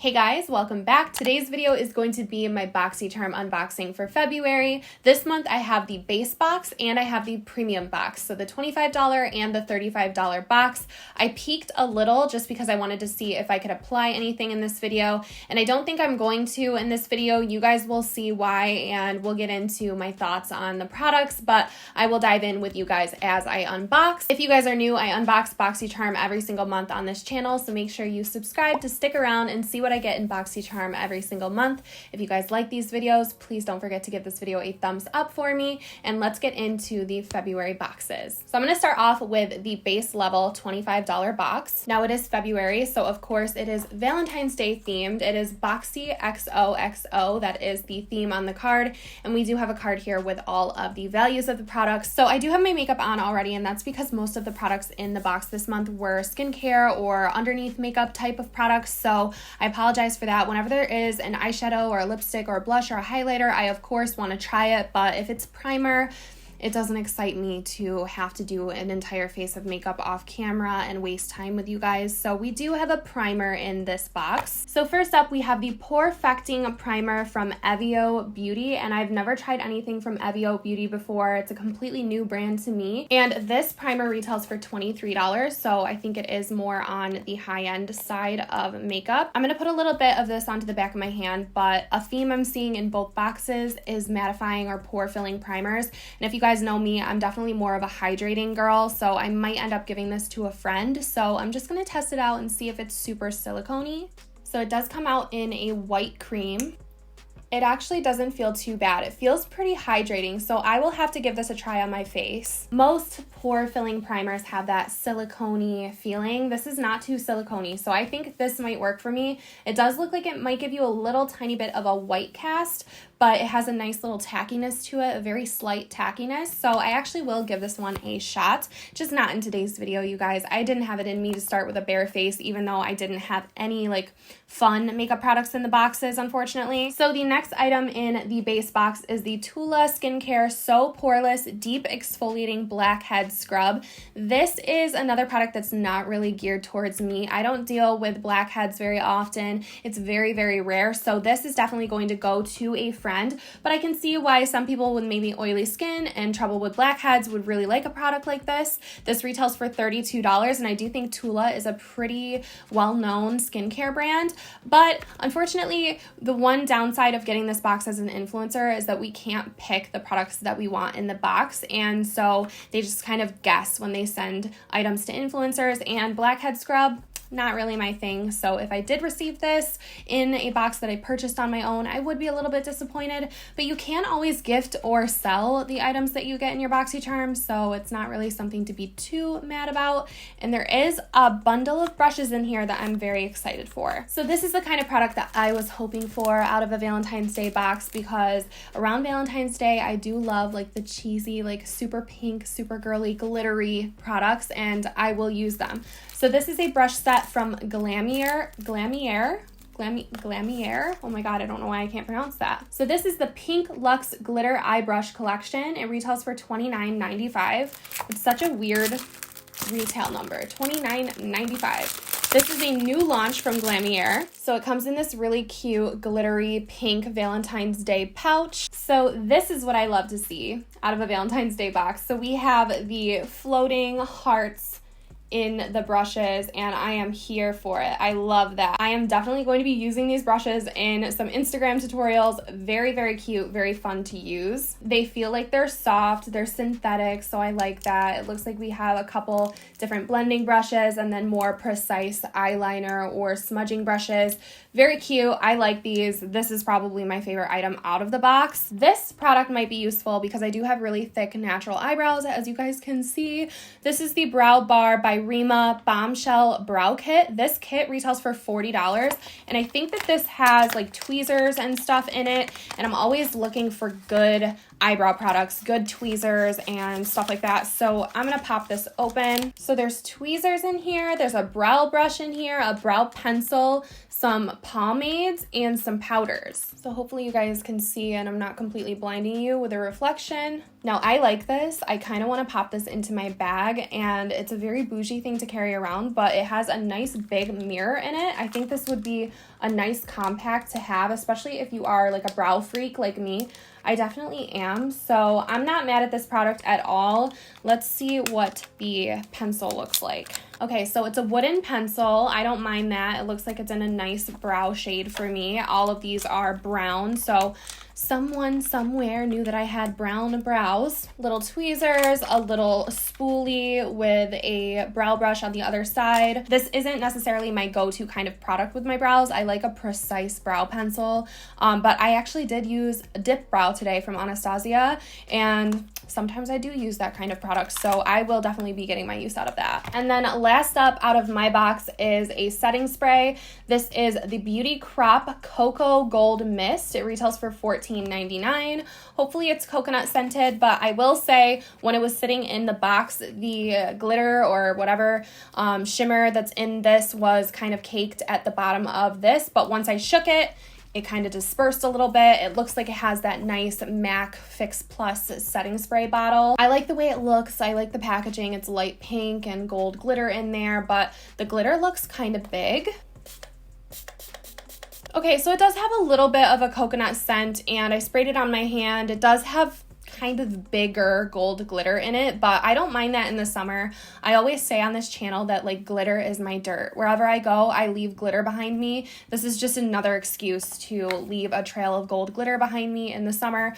Hey guys, welcome back. Today's video is going to be my Boxycharm unboxing for February. This month I have the base box and I have the premium box, so the $25 and the $35 box. I peeked a little just because I wanted to see if I could apply anything in this video, and I don't think I'm going to in this video. You guys will see why, and we'll get into my thoughts on the products, but I will dive in with you guys as I unbox. If you guys are new, I unbox Boxycharm every single month on this channel, so make sure you subscribe to stick around and see what I get in Boxycharm every single month. If you guys like these videos, please don't forget to give this video a thumbs up for me, and let's get into the February boxes. So I'm going to start off with the base level $25 box. Now it is February, so of course it is Valentine's Day themed. It is Boxy XOXO, that is the theme on the card, and we do have a card here with all of the values of the products. So I do have my makeup on already, and that's because most of the products in the box this month were skincare or underneath makeup type of products, so I apologize for that. Whenever there is an eyeshadow or a lipstick or a blush or a highlighter, I of course want to try it, but if it's primer, it doesn't excite me to have to do an entire face of makeup off camera and waste time with you guys. So we do have a primer in this box. So first up, we have the Pore-fecting primer from Evio Beauty, and I've never tried anything from Evio Beauty before. It's a completely new brand to me, and this primer retails for $23, so I think it is more on the high-end side of makeup. I'm going to put a little bit of this onto the back of my hand, but a theme I'm seeing in both boxes is mattifying or pore-filling primers, and if you guys know me, I'm definitely more of a hydrating girl, so I might end up giving this to a friend. So I'm just going to test it out and see if it's super silicone-y. So it does come out in a white cream. It actually doesn't feel too bad. It feels pretty hydrating, so I will have to give this a try on my face. Most pore-filling primers have that silicone-y feeling. This is not too silicone-y, so I think this might work for me. It does look like it might give you a little tiny bit of a white cast, but it has a nice little tackiness to it, a very slight tackiness, so I actually will give this one a shot. Just not in today's video, you guys. I didn't have it in me to start with a bare face, even though I didn't have any fun makeup products in the boxes, unfortunately. So the next item in the base box is the Tula Skincare So Poreless Deep Exfoliating Blackhead Scrub. This is another product that's not really geared towards me. I don't deal with blackheads very often. It's very, very rare, so this is definitely going to go to a friend, but I can see why some people with maybe oily skin and trouble with blackheads would really like a product like this. This retails for $32, and I do think Tula is a pretty well-known skincare brand, but unfortunately, the one downside of getting this box as an influencer is that we can't pick the products that we want in the box, and so they just kind of guess when they send items to influencers, and blackhead scrub, not really my thing. So if I did receive this in a box that I purchased on my own, I would be a little bit disappointed, but you can always gift or sell the items that you get in your Boxycharm, so it's not really something to be too mad about. And there is a bundle of brushes in here that I'm very excited for. So this is the kind of product that I was hoping for out of a Valentine's Day box, because around Valentine's Day, I do love the cheesy, super pink, super girly, glittery products, and I will use them. So this is a brush set from Glamierre. Oh my god, I don't know why I can't pronounce that. So this is the Pink Luxe Glitter Eye Brush Collection. It retails for $29.95. It's such a weird retail number, $29.95. This is a new launch from Glamierre. So it comes in this really cute, glittery, pink Valentine's Day pouch. So this is what I love to see out of a Valentine's Day box. So we have the floating hearts in the brushes, and I am here for it. I love that. I am definitely going to be using these brushes in some Instagram tutorials. Very, very cute, very fun to use. They feel like they're soft, they're synthetic, so I like that. It looks like we have a couple different blending brushes and then more precise eyeliner or smudging brushes. Very cute. I like these. This is probably my favorite item out of the box. This product might be useful because I do have really thick natural eyebrows, as you guys can see. This is the Brow Bar by Rima Bombshell Brow Kit. This kit retails for $40, and I think that this has tweezers and stuff in it, and I'm always looking for good eyebrow products, good tweezers and stuff like that. So I'm gonna pop this open. So there's tweezers in here, there's a brow brush in here, a brow pencil, some pomades, and some powders. So hopefully you guys can see and I'm not completely blinding you with a reflection. Now I like this. I kind of want to pop this into my bag, and it's a very bougie thing to carry around, but it has a nice big mirror in it. I think this would be a nice compact to have, especially if you are like a brow freak like me. I definitely am, so I'm not mad at this product at all. Let's see what the pencil looks like. Okay, so it's a wooden pencil. I don't mind that. It looks like it's in a nice brow shade for me. All of these are brown, so someone somewhere knew that I had brown brows. Little tweezers, a little spoolie with a brow brush on the other side. This isn't necessarily my go-to kind of product with my brows. I like a precise brow pencil, but I actually did use a dip brow today from Anastasia, and sometimes I do use that kind of product, so I will definitely be getting my use out of that. And then last up out of my box is a setting spray. This is the Beauty Crop Coco Gold Mist. It retails for $14.99. Hopefully it's coconut scented, but I will say when it was sitting in the box, the glitter or whatever shimmer that's in this was kind of caked at the bottom of this, but once I shook it, it kind of dispersed a little bit. It looks like it has that nice MAC Fix Plus setting spray bottle. I like the way it looks. I like the packaging. It's light pink and gold glitter in there, but the glitter looks kind of big. Okay, so it does have a little bit of a coconut scent, and I sprayed it on my hand. It does have kind of bigger gold glitter in it, but I don't mind that in the summer. I always say on this channel that like glitter is my dirt. Wherever I go, I leave glitter behind me. This is just another excuse to leave a trail of gold glitter behind me in the summer.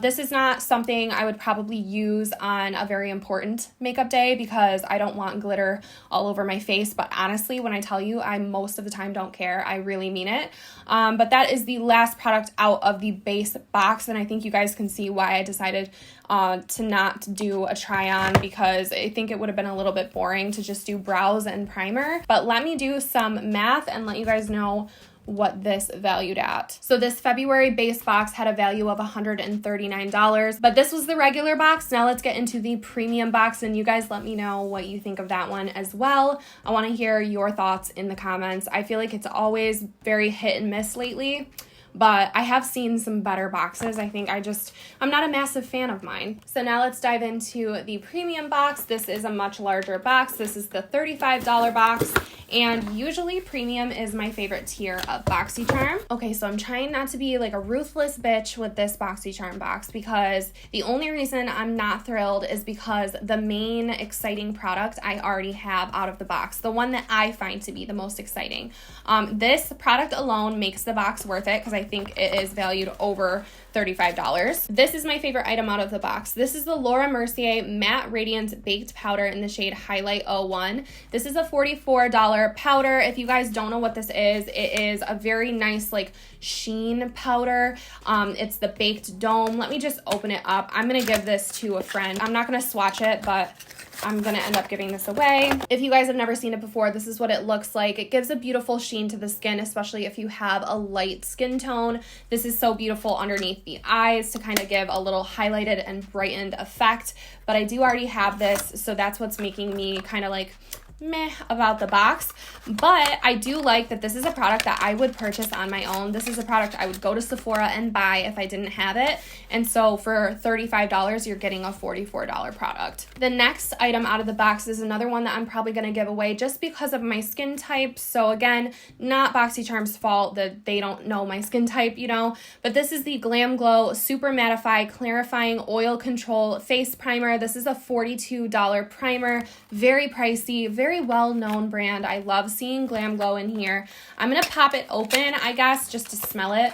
This is not something I would probably use on a very important makeup day because I don't want glitter all over my face, but honestly, when I tell you, I most of the time don't care. I really mean it. But that is the last product out of the base box, and I think you guys can see why I decided to not do a try on, because I think it would have been a little bit boring to just do brows and primer. But let me do some math and let you guys know what this valued at. So this February base box had a value of $139, but this was the regular box. Now let's get into the premium box, and you guys let me know what you think of that one as well. I want to hear your thoughts in the comments. I feel like it's always very hit and miss lately, but I have seen some better boxes. I think I'm not a massive fan of mine. So now let's dive into the premium box. This is a much larger box. This is the $35 box, and usually premium is my favorite tier of Boxycharm. Okay, so I'm trying not to be like a ruthless bitch with this Boxycharm box, because the only reason I'm not thrilled is because the main exciting product I already have out of the box, the one that I find to be the most exciting. This product alone makes the box worth it, because I think it is valued over $35. This is my favorite item out of the box. This is the Laura Mercier Matte Radiance Baked Powder in the shade Highlight 01. This is a $44 powder. If you guys don't know what this is, it is a very nice like sheen powder. It's the baked dome. Let me just open it up. I'm gonna give this to a friend. I'm not gonna swatch it, but I'm gonna end up giving this away. If you guys have never seen it before, this is what it looks like. It gives a beautiful sheen to the skin, especially if you have a light skin tone. This is so beautiful underneath the eyes to kind of give a little highlighted and brightened effect. But I do already have this, so that's what's making me kind of like meh about the box. But I do like that this is a product that I would purchase on my own. This is a product I would go to Sephora and buy if I didn't have it. And so for $35, you're getting a $44 product. The next item out of the box is another one that I'm probably going to give away just because of my skin type. So again, not Boxycharm's fault that they don't know my skin type, you know, but this is the GlamGlow SuperMattify Clarifying Oil Control Face Primer. This is a $42 primer, very pricey, very well-known brand. I love seeing GlamGlow in here. I'm going to pop it open, I guess, just to smell it.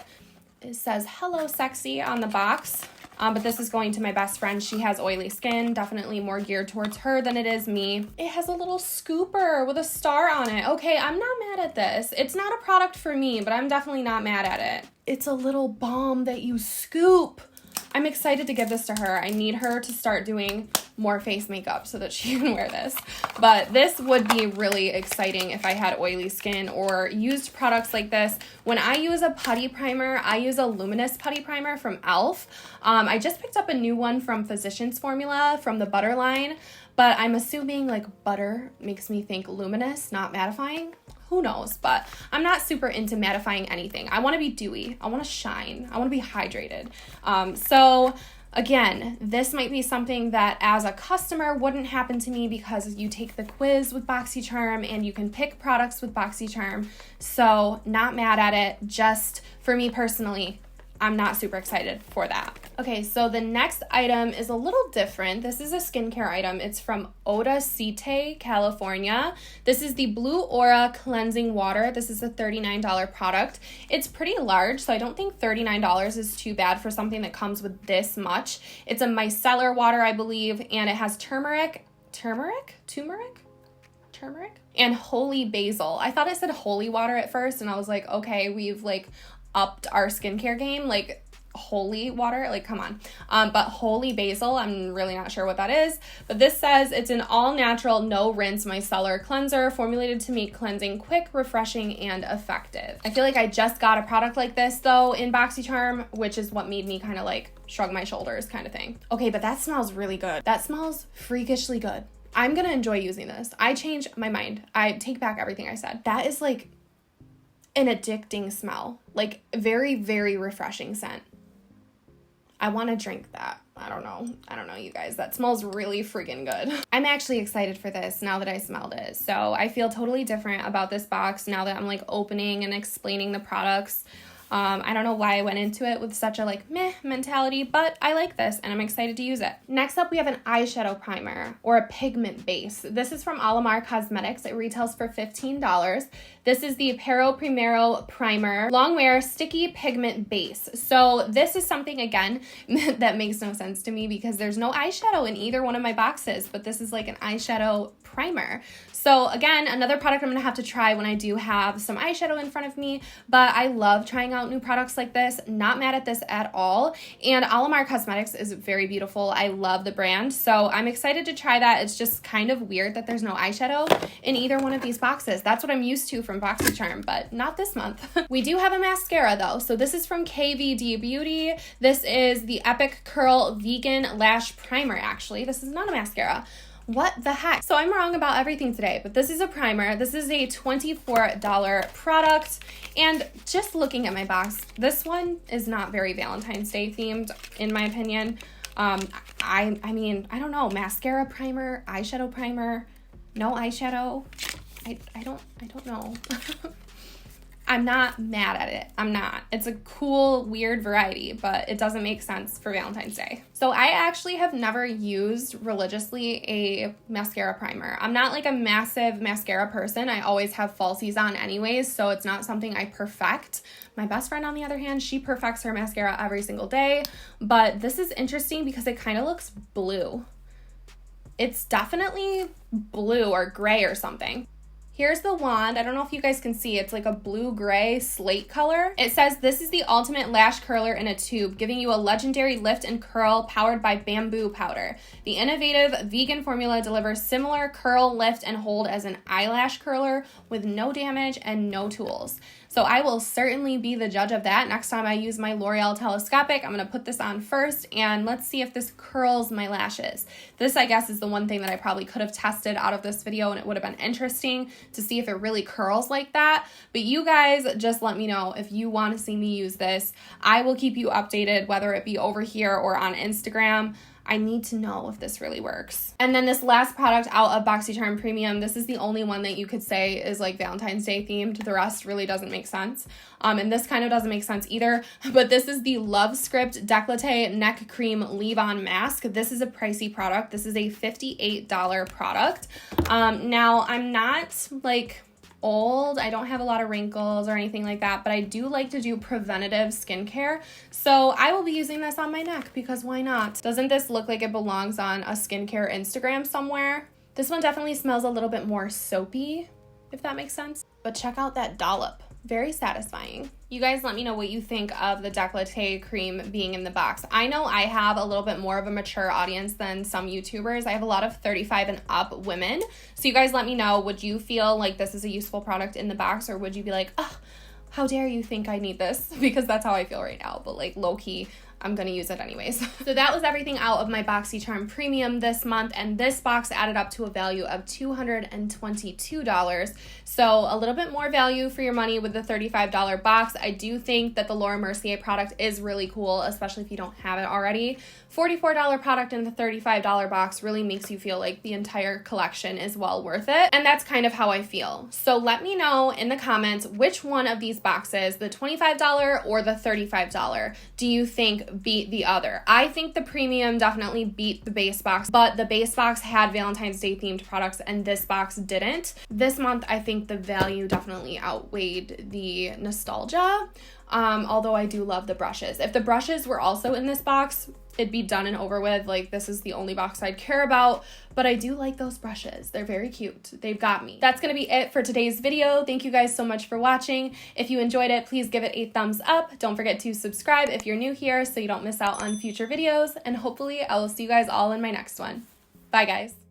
It says, "Hello, sexy" on the box. But this is going to my best friend. She has oily skin, definitely more geared towards her than it is me. It has a little scooper with a star on it. Okay, I'm not mad at this. It's not a product for me, but I'm definitely not mad at it. It's a little balm that you scoop. I'm excited to give this to her. I need her to start doing more face makeup so that she can wear this. But this would be really exciting if I had oily skin or used products like this. When I use a putty primer, I use a luminous putty primer from e.l.f. I just picked up a new one from Physicians Formula from the butter line, but I'm assuming like butter makes me think luminous, not mattifying. who knows? But I'm not super into mattifying anything. I want to be dewy. I want to shine. I want to be hydrated. So again, this might be something that as a customer wouldn't happen to me because you take the quiz with Boxycharm and you can pick products with Boxycharm. So not mad at it. Just for me personally, I'm not super excited for that. Okay, so the next item is a little different. This is a skincare item. It's from Odacité, California. This is the Blue Aura Cleansing Water. This is a $39 product. It's pretty large, so I don't think $39 is too bad for something that comes with this much. It's a micellar water, I believe, and it has turmeric, and holy basil. I thought it said holy water at first, and I was like, okay, we've like upped our skincare game, like holy water, like come on. But holy basil, I'm really not sure what that is, but this says it's an all-natural, no-rinse micellar cleanser formulated to make cleansing quick, refreshing, and effective. I feel like I just got a product like this though in Boxycharm, which is what made me kind of like shrug my shoulders kind of thing. Okay, but that smells really good. That smells freakishly good. I'm gonna enjoy using this. I changed my mind. I take back everything I said. That is like an addicting smell, like very, very refreshing scent. I want to drink that. I don't know, you guys. That smells really freaking good. I'm actually excited for this now that I smelled it. So I feel totally different about this box now that I'm like opening and explaining the products. I don't know why I went into it with such a like meh mentality, but I like this and I'm excited to use it. Next up, we have an eyeshadow primer or a pigment base. This is from Alamar Cosmetics. It retails for $15. This is the Pero Primero Primer Longwear Sticky Pigment Base. So this is something, again, that makes no sense to me because there's no eyeshadow in either one of my boxes, but this is like an eyeshadow primer. So again, another product I'm going to have to try when I do have some eyeshadow in front of me, but I love trying out new products like this. Not mad at this at all. And Alamar Cosmetics is very beautiful. I love the brand, so I'm excited to try that. It's just kind of weird that there's no eyeshadow in either one of these boxes. That's what I'm used to from Boxycharm, but not this month. We do have a mascara though. So this is from KVD Beauty. This is the Epic Curl Vegan Lash Primer, actually. This is not a mascara. What the heck? So I'm wrong about everything today, but this is a primer. This is a $24 product. And just looking at my box, this one is not very Valentine's Day themed, in my opinion. I mean, I don't know, mascara primer, eyeshadow primer, no eyeshadow. I don't know. I'm not mad at it. I'm not. It's a cool, weird variety, but it doesn't make sense for Valentine's Day. So I actually have never used religiously a mascara primer. I'm not like a massive mascara person. I always have falsies on anyways, so it's not something I perfect. My best friend, on the other hand, she perfects her mascara every single day, but this is interesting because it kind of looks blue. It's definitely blue or gray or something. Here's the wand. I don't know if you guys can see. It's like a blue-gray slate color. It says, this is the ultimate lash curler in a tube, giving you a legendary lift and curl powered by bamboo powder. The innovative vegan formula delivers similar curl, lift, and hold as an eyelash curler with no damage and no tools. So I will certainly be the judge of that. Next time I use my L'Oreal Telescopic, I'm going to put this on first, and let's see if this curls my lashes. This, I guess, is the one thing that I probably could have tested out of this video, and it would have been interesting to see if it really curls like that. But you guys just let me know if you want to see me use this. I will keep you updated, whether it be over here or on Instagram. I need to know if this really works. And then this last product out of Boxycharm Premium, this is the only one that you could say is like Valentine's Day themed. The rest really doesn't make sense. And this kind of doesn't make sense either. But this is the Love Script Décolleté Neck Cream Leave-On Mask. This is a pricey product. This is a $58 product. Now, I'm not like old. I don't have a lot of wrinkles or anything like that, but I do like to do preventative skincare. So I will be using this on my neck because why not? Doesn't this look like it belongs on a skincare Instagram somewhere? This one definitely smells a little bit more soapy, if that makes sense. But check out that dollop. Very satisfying. You guys let me know what you think of the décolleté cream being in the box. I know I have a little bit more of a mature audience than some YouTubers. I have a lot of 35 and up women. So you guys let me know, would you feel like this is a useful product in the box, or would you be like, oh, how dare you think I need this? Because that's how I feel right now. But like low-key, I'm gonna use it anyways. So that was everything out of my Boxycharm Premium this month, and this box added up to a value of $222. So a little bit more value for your money with the $35 box. I do think that the Laura Mercier product is really cool, especially if you don't have it already. $44 product in the $35 box really makes you feel like the entire collection is well worth it, and that's kind of how I feel. So let me know in the comments which one of these boxes, the $25 or the $35, do you think beat the other? I think the Premium definitely beat the base box, but the base box had Valentine's Day themed products and this box didn't. This month, I think the value definitely outweighed the nostalgia, although I do love the brushes. If the brushes were also in this box, it'd be done and over with. Like, this is the only box I'd care about, but I do like those brushes. They're very cute. They've got me. That's gonna be it for today's video. Thank you guys so much for watching. If you enjoyed it, please give it a thumbs up. Don't forget to subscribe if you're new here so you don't miss out on future videos, and hopefully I will see you guys all in my next one. Bye, guys.